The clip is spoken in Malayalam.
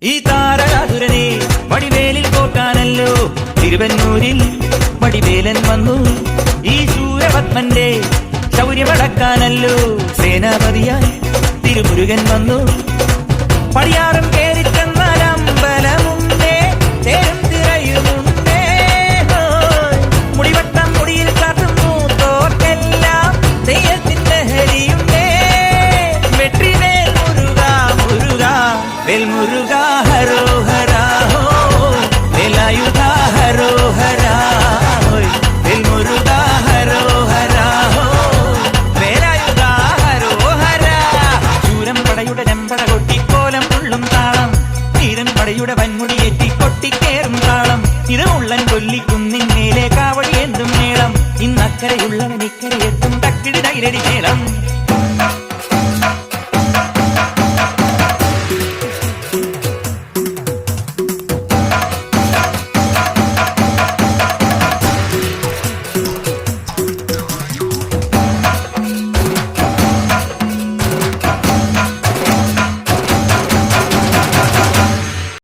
ഈ താരകാതുരനെ വടിവേലിൽ പോക്കാനല്ലോ തിരുവന്നൂരിൽ വടിവേലൻ വന്നു. ഈ ശൂരപത്മന്റെ ശൗര്യമടക്കാനല്ലോ സേനാപതിയായി തിരുമുരുകൻ വന്നു. പടിയാറും കേറി ചെന്നാലമ്പലമുണ്ടേ, തേരും തിരയുമുണ്ടേ, മുടിവട്ടം മുടിയിൽ കാട്ടുന്നു തോർക്കെല്ലാം തെയ്യത്തിന്റെ ഹരിയുണ്ടേ. വെട്രിവേൽ മുരുക മുരുക വേൽ മുരുക ഹരോഹരാ വേലായുധ ഹരോഹരാ വേൽ മുരുക ഹരോഹരാ വേലായുധ ഹരോഹരാ. ശൂരം പടയുടെ ചെമ്പട കൊട്ടിക്കോലം ഉള്ളും താളം, തീരൻ പടയുടെ വൻമുടിയേറ്റി കൊട്ടിക്കേറും താളം. തിരുമുള്ളൻ കൊല്ലിക്കുന്നിൻ മേലെ കാവടി എന്തും മേളം, ഇന്നക്കരയുള്ളവൻ ഇക്കരയെത്തും തക്കിടി തൈരടി മേളം.